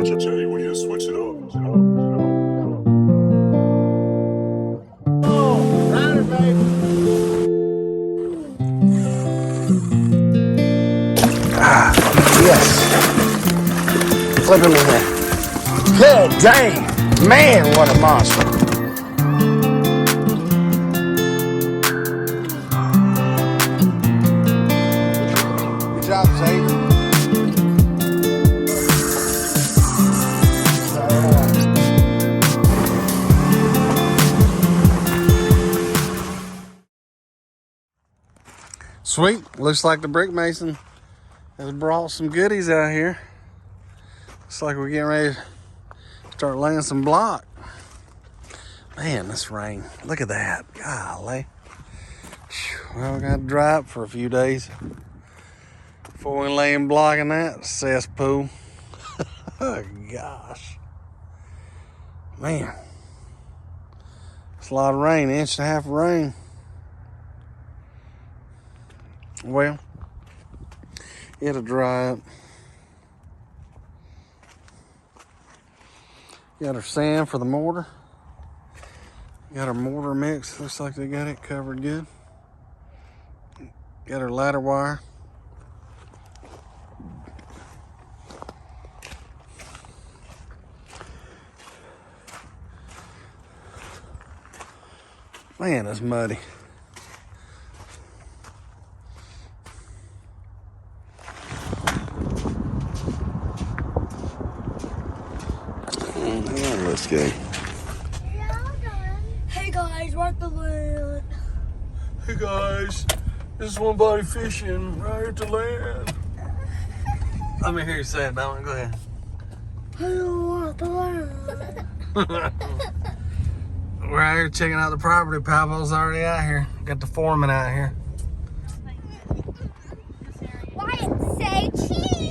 tell you when you switch it up. Oh, rider, baby. Ah, yes. Flip him in there. Good dang. Man, what a monster. Good job, Xavier. Sweet. Looks like the brick mason has brought some goodies out here. Looks like we're getting ready to start laying some block. Man, this rain. Look at that. Golly. Well, we got to dry up for a few days before we lay in block in that cesspool. Oh, gosh. Man. It's a lot of rain. 1.5 inches of rain. Well, it'll dry up. Got our sand for the mortar. Got our mortar mix. Looks like they got it covered good. Got our ladder wire. Man, it's muddy. Let's go. Hey guys, we're at the land. Hey guys, this is one body fishing right at the land. Let me hear you say it, Dominic. Go ahead. Hey, we're at the land. We're out here checking out the property. Pavel's already out here. Got the foreman out here. Wyatt, say cheese.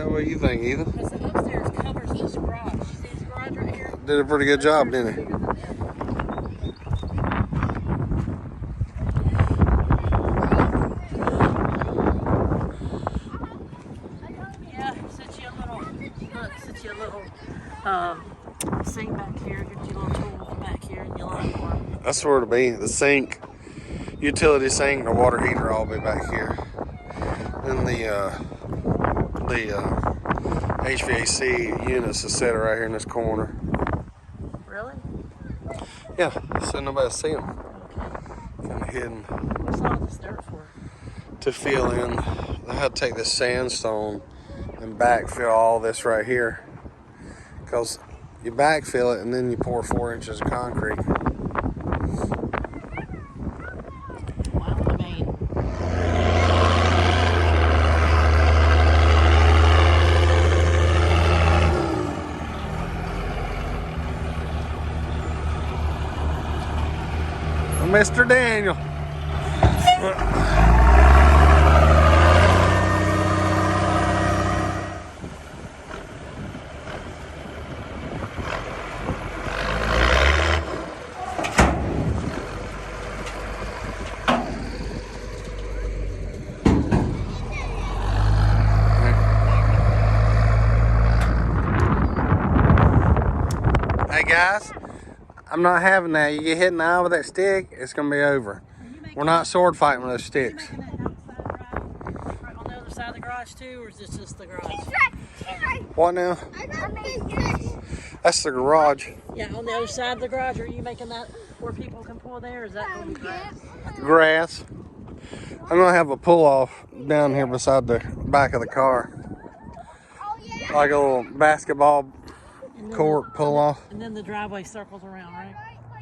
What do you think, Ethan? Because the upstairs covers this garage. You see this garage right here? Did a pretty good job, didn't he? Yeah, set you a little sink back here. Get you a little tool back here and you'll have one. That's where it'll be. The sink, utility sink, and the water heater all be back here. Then the HVAC units is set right here in this corner. Really? Yeah, so nobody see them. Kind of hidden. What's all this dirt for? To fill in, I had to take this sandstone and backfill all this right here. Because you backfill it and then you pour 4 inches of concrete. Wow, I mean. Mr. Daniel. Hey guys, I'm not having that. You get hit in the eye with that stick, it's gonna be over. We're not sword fighting with those sticks. Right on the other side of the garage too, or is this just the garage? What now? That's the garage. Yeah, on the other side of the garage, are you making that where people can pull there? Or is that going to be grass? Grass. I'm gonna have a pull off down here beside the back of the car. Like a little basketball court pull off. And then the driveway circles around, right?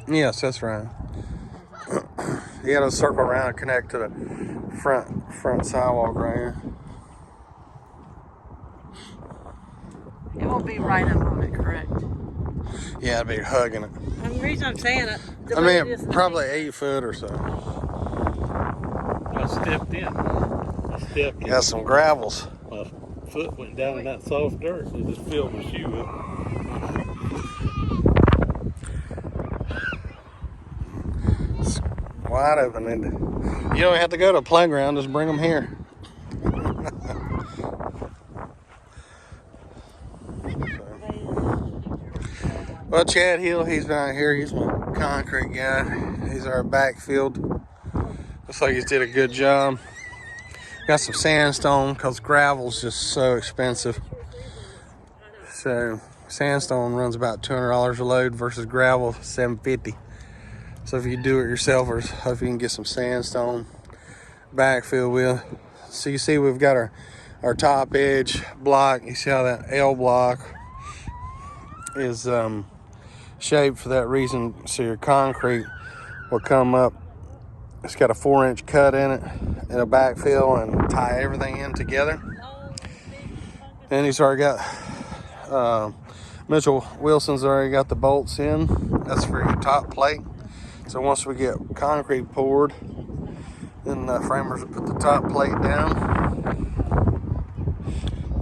Yes, that's right. You gotta circle around and connect to the front sidewalk right here. It won't be right up on it, correct? Yeah, I'd be hugging it. And the reason I'm saying it, I mean, probably 8 foot or so. I stepped in. Got some gravels. My foot went down in that soft dirt. It just filled my shoe up. wide open. And you don't have to go to a playground, just bring them here. Well, Chad Hill, he's down here. He's my concrete guy. He's our backfilled. Looks like he's did a good job. Got some sandstone because gravel's just so expensive. So sandstone runs about $200 a load versus gravel $750. So if you do it yourself, or if you can get some sandstone backfill with. So you see we've got our top edge block. You see how that L block is shaped for that reason, so your concrete will come up. It's got a 4-inch cut in it and a backfill and tie everything in together. And he's already got Mitchell Wilson's already got the bolts in. That's for your top plate. So once we get concrete poured, then the framers will put the top plate down,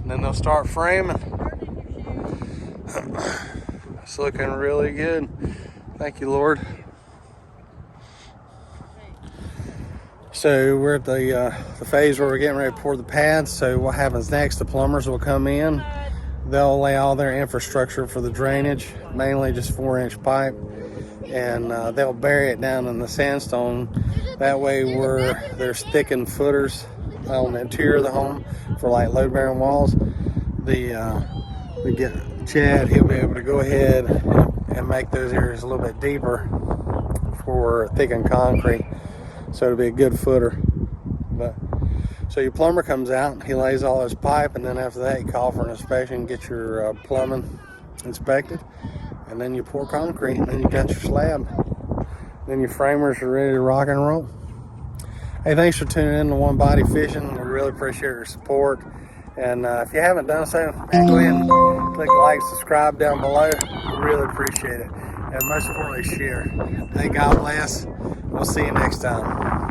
and then they'll start framing. It's looking really good. Thank you, Lord. So we're at the phase where we're getting ready to pour the pads. So what happens next, the plumbers will come in. They'll lay all their infrastructure for the drainage, mainly just 4-inch pipe. And they'll bury it down in the sandstone. That way there's thickened footers on the interior of the home for like load-bearing walls. We get Chad, he'll be able to go ahead and make those areas a little bit deeper for thickened concrete. So it'll be a good footer. So your plumber comes out, he lays all his pipe, and then after that you call for an inspection, get your plumbing inspected, and then you pour concrete, and then you got your slab. Then your framers are ready to rock and roll. Hey, thanks for tuning in to One Body Fishing. We really appreciate your support. And if you haven't done so, go ahead and click like, subscribe down below. We really appreciate it. And most importantly, share. Thank God bless. We'll see you next time.